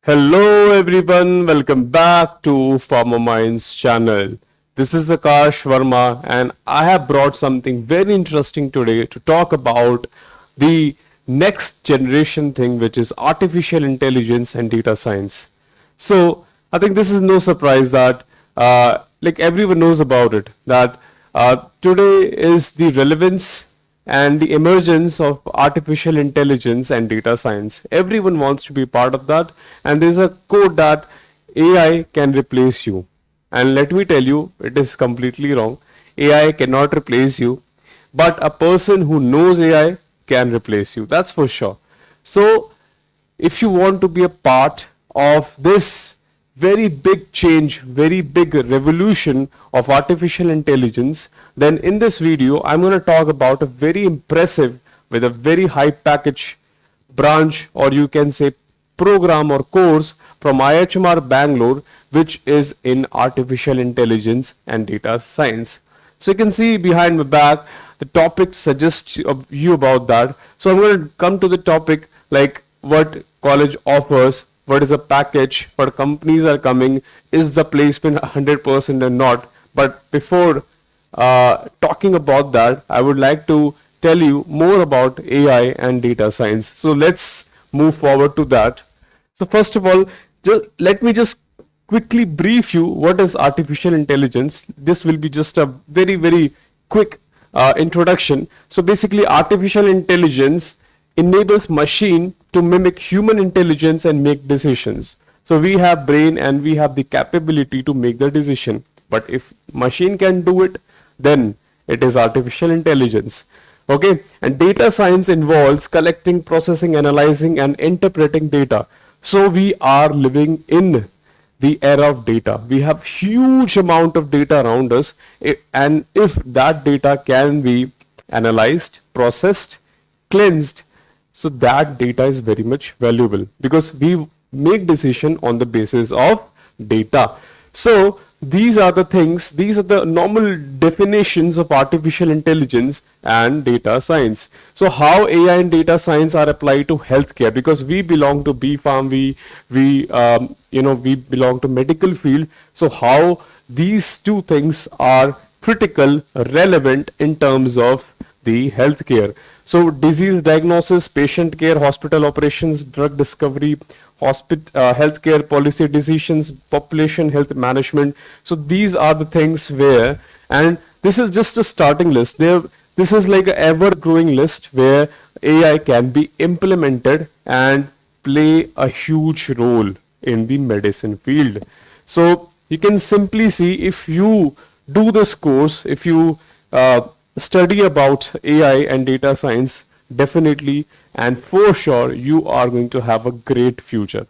Hello everyone, welcome back to Pharmaminds channel. This is Akash Verma and I have brought something very interesting today to talk about the next generation thing, which is artificial intelligence and data science. So I think this is no surprise that like everyone knows about it, that today is the relevance and the emergence of artificial intelligence and data science. Everyone wants to be part of that, and there's a quote that AI can replace you. And let me tell you, it is completely wrong. AI cannot replace you, but a person who knows AI can replace you. That's for sure. So, if you want to be a part of this very big change, very big revolution of artificial intelligence, then in this video, I'm going to talk about a very impressive, with a very high package branch, or you can say program or course from IIHMR Bangalore, which is in artificial intelligence and data science. So you can see behind my back, the topic suggests you about that. So I'm going to come to the topic, like what college offers, what is the package, what companies are coming, is the placement 100% or not. But before talking about that, I would like to tell you more about AI and data science. So let's move forward to that. So first of all, let me just quickly brief you what is artificial intelligence. This will be just a very quick introduction. So basically, artificial intelligence enables machine to mimic human intelligence and make decisions. So we have brain and we have the capability to make the decision. But if machine can do it, then it is artificial intelligence. Okay, and data science involves collecting, processing, analyzing, and interpreting data. So we are living in the era of data. We have huge amount of data around us, and if that data can be analyzed, processed, cleansed, so that data is very much valuable because we make decision on the basis of data. So these are the things, these are the normal definitions of artificial intelligence and data science. So how AI and data science are applied to healthcare, because we belong to B Farm, we belong to medical field. So how these two things are critical, relevant in terms of the healthcare. So disease diagnosis, patient care, hospital operations, drug discovery, healthcare policy decisions, population health management. So these are the things where, and this is just a starting list. This is like an ever growing list where AI can be implemented and play a huge role in the medicine field. So you can simply see, if you do this course, if you study about AI and data science, definitely and for sure you are going to have a great future.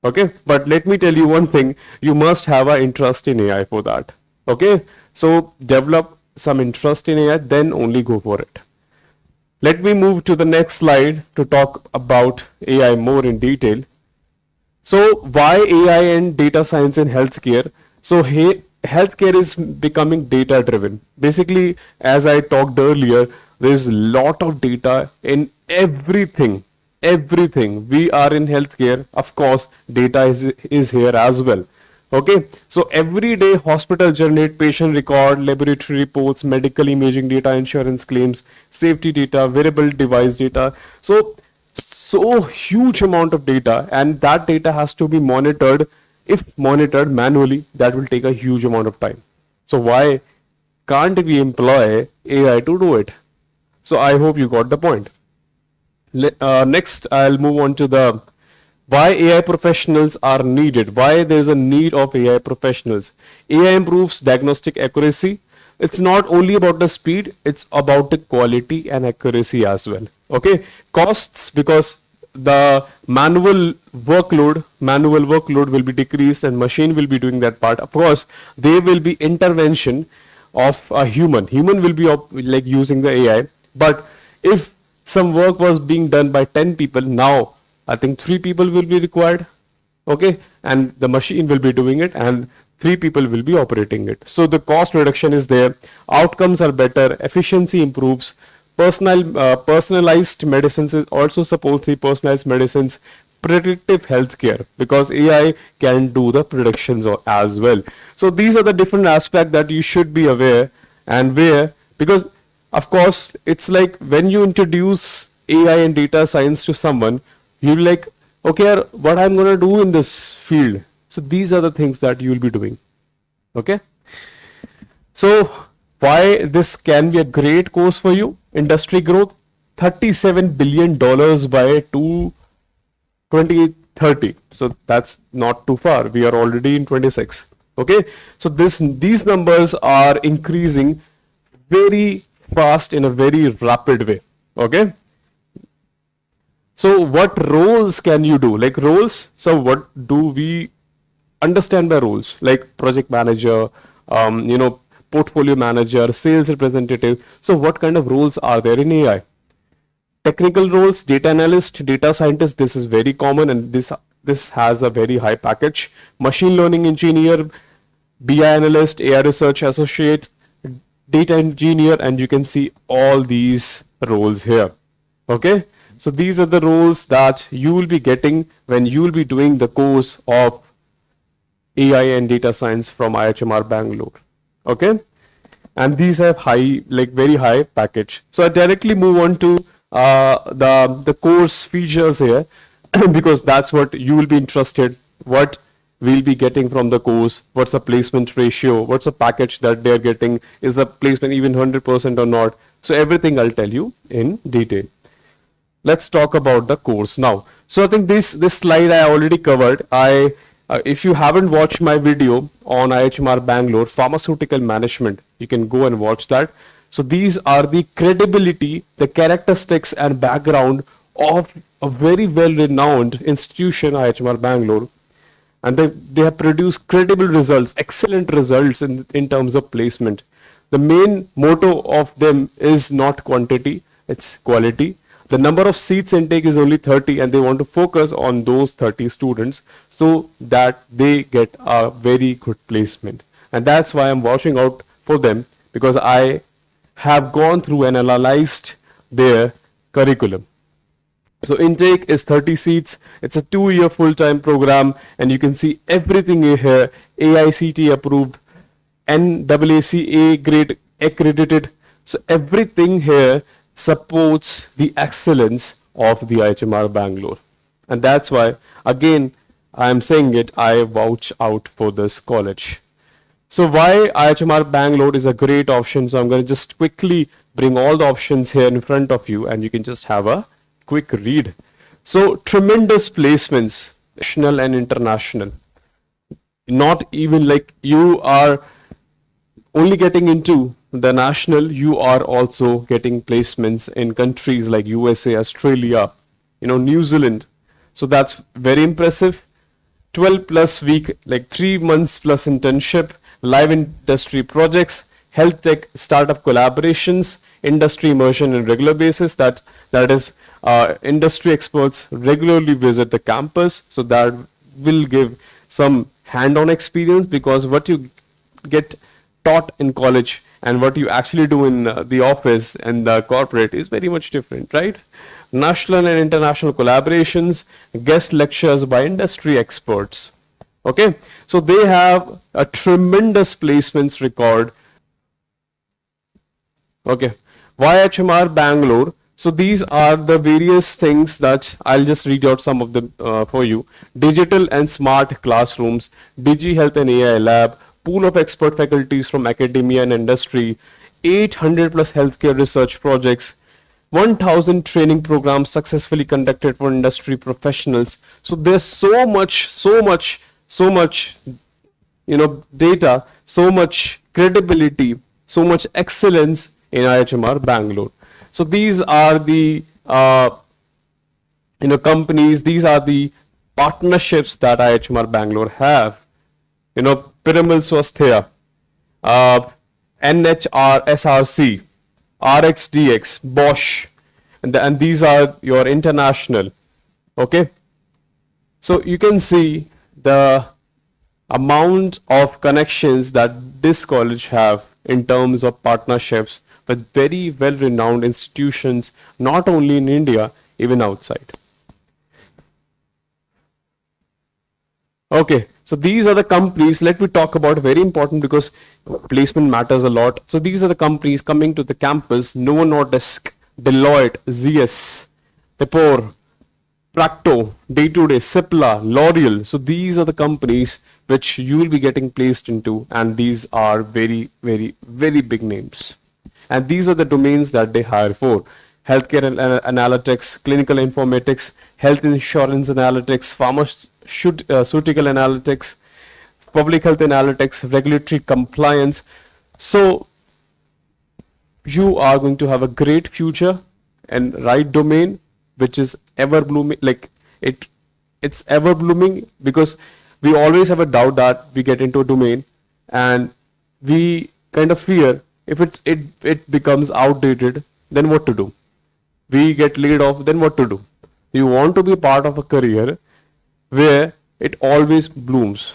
Okay, but let me tell you one thing, you must have an interest in AI for that. Okay, so develop some interest in AI, then only go for it. Let me move to the next slide to talk about AI more in detail. So why AI and data science in healthcare? So healthcare is becoming data driven. Basically, as I talked earlier, there's a lot of data in everything. We are in healthcare, of course, data is here as well. Okay, so every day hospital generate patient record, laboratory reports, medical imaging data, insurance claims, safety data, wearable device data. So huge amount of data, and that data has to be monitored. If monitored manually, that will take a huge amount of time. So why can't we employ AI to do it? So I hope you got the point. Next, I'll move on to the why AI professionals are needed. Why there's a need of AI professionals. AI improves diagnostic accuracy. It's not only about the speed, it's about the quality and accuracy as well. Okay, costs, because the manual workload will be decreased and machine will be doing that part. Of course, there will be intervention of a human will be like using the AI, but if some work was being done by 10 people, now I think 3 people will be required. Okay, and the machine will be doing it and 3 people will be operating it. So the cost reduction is there, outcomes are better, efficiency improves, personalized medicines also supports the personalized medicines, predictive healthcare, because AI can do the predictions as well. So these are the different aspects that you should be aware and where, because of course it's like when you introduce AI and data science to someone, you're like, okay, what I'm going to do in this field. So these are the things that you'll be doing. Okay. So why this can be a great course for you? Industry growth, $37 billion by 2030. So that's not too far. We are already in 26. Okay. So these numbers are increasing very fast in a very rapid way. Okay. So what roles can you do? Like roles. So what do we understand by roles? Like project manager, portfolio manager, sales representative. So what kind of roles are there in AI? Technical roles, data analyst, data scientist. This is very common, and this has a very high package. Machine learning engineer, BI analyst, AI research associate, data engineer, and you can see all these roles here. Okay. So these are the roles that you will be getting when you will be doing the course of AI and data science from IIHMR Bangalore. Okay. And these have high, like very high package. So I directly move on to the course features here because that's what you will be interested, what we'll be getting from the course, what's the placement ratio, what's the package that they're getting, is the placement even 100% or not. So everything I'll tell you in detail. Let's talk about the course now. So I think this slide I already covered. If you haven't watched my video on IIHMR Bangalore pharmaceutical management, you can go and watch that. So these are the credibility, the characteristics and background of a very well-renowned institution, IIHMR Bangalore, and they have produced credible results, excellent results in terms of placement. The main motto of them is not quantity, it's quality. The number of seats intake is only 30, and they want to focus on those 30 students so that they get a very good placement. And that's why I'm watching out for them, because I have gone through and analyzed their curriculum. So intake is 30 seats. It's a 2-year full-time program, and you can see everything here. AICT approved, NAACA grade accredited. So everything here supports the excellence of the IIHMR Bangalore. And that's why, again, I am saying it, I vouch out for this college. So why IIHMR Bangalore is a great option. So I'm going to just quickly bring all the options here in front of you, and you can just have a quick read. So tremendous placements, national and international. Not even like you are only getting into the national, you are also getting placements in countries like USA, Australia, New Zealand. So that's very impressive. 12 plus week, like 3 months plus internship, live industry projects, health tech startup collaborations, industry immersion on a regular basis. That is industry experts regularly visit the campus, so that will give some hand-on experience, because what you get taught in college and what you actually do in the office and the corporate is very much different, right? National and international collaborations, guest lectures by industry experts. Okay, so they have a tremendous placements record. Okay, IIHMR Bangalore. So these are the various things that I'll just read out some of them for you. Digital and smart classrooms, Digi Health and AI lab, pool of expert faculties from academia and industry, 800 plus healthcare research projects, 1000 training programs successfully conducted for industry professionals. So there's so much, data, so much credibility, so much excellence in IIHMR Bangalore. So these are the companies, these are the partnerships that IIHMR Bangalore have. Piramal Swasthya, NHR, SRC, RxDX, Bosch, and these are your international. Okay, so you can see the amount of connections that this college have in terms of partnerships with very well-renowned institutions, not only in India, even outside. Okay, so these are the companies. Let me talk about very important because placement matters a lot. So these are the companies coming to the campus: Novo Nordisk, Deloitte, ZS, Epor, Practo, Day to Day, Cipla, L'Oreal. So these are the companies which you will be getting placed into, and these are very, very, very big names. And these are the domains that they hire for: healthcare analytics, clinical informatics, health insurance analytics, pharmaceutical analytics, public health analytics, regulatory compliance. So you are going to have a great future and right domain, which is ever blooming. Like it's ever blooming, because we always have a doubt that we get into a domain and we kind of fear if it becomes outdated, then what to do? We get laid off, then what to do? You want to be part of a career where it always blooms,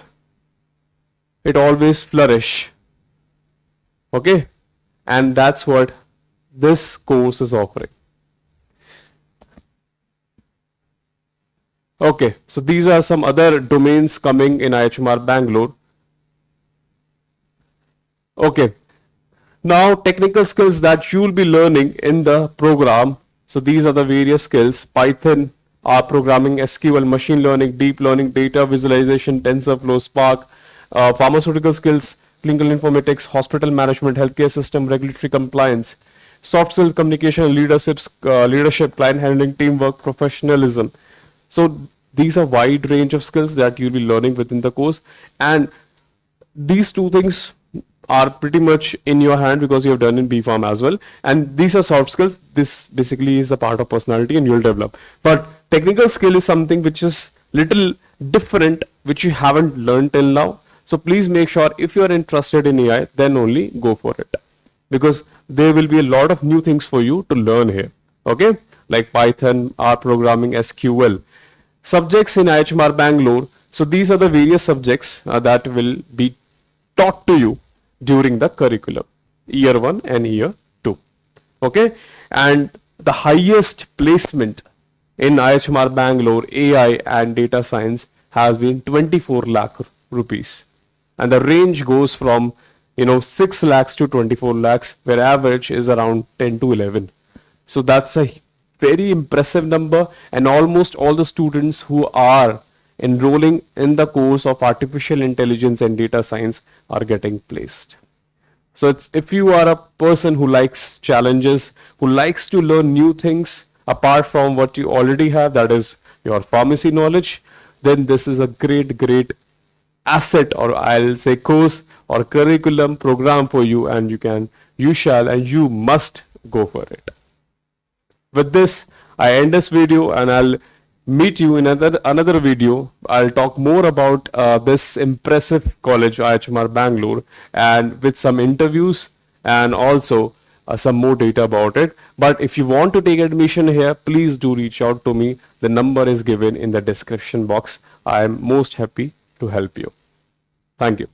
it always flourish. Okay, and that's what this course is offering. Okay, so these are some other domains coming in IIHMR Bangalore. Okay, now technical skills that you will be learning in the program. So these are the various skills: Python, R programming, SQL, machine learning, deep learning, data visualization, TensorFlow, Spark, pharmaceutical skills, clinical informatics, hospital management, healthcare system, regulatory compliance, soft skills, communication, leadership, client handling, teamwork, professionalism. So these are wide range of skills that you'll be learning within the course, and these two things are pretty much in your hand because you have done in BPharm as well. And these are soft skills. This basically is a part of personality and you'll develop. But technical skill is something which is little different, which you haven't learned till now. So please make sure if you are interested in AI, then only go for it, because there will be a lot of new things for you to learn here. Okay, like Python, R programming, SQL. Subjects in IIHMR Bangalore. So these are the various subjects that will be taught to you during the curriculum, year 1 and year 2. Okay, and the highest placement in IIHMR Bangalore AI and data science has been 24 lakh rupees, and the range goes from 6 lakhs to 24 lakhs, where average is around 10 to 11. So that's a very impressive number, and almost all the students who are enrolling in the course of artificial intelligence and data science are getting placed. So it's, if you are a person who likes challenges, who likes to learn new things apart from what you already have, that is your pharmacy knowledge, then this is a great asset, or I'll say course or curriculum program for you, and you shall and you must go for it. With this, I end this video, and I'll meet you in another video. I'll talk more about this impressive college, IIHMR Bangalore, and with some interviews and also some more data about it. But if you want to take admission here, please do reach out to me. The number is given in the description box. I am most happy to help you. Thank you.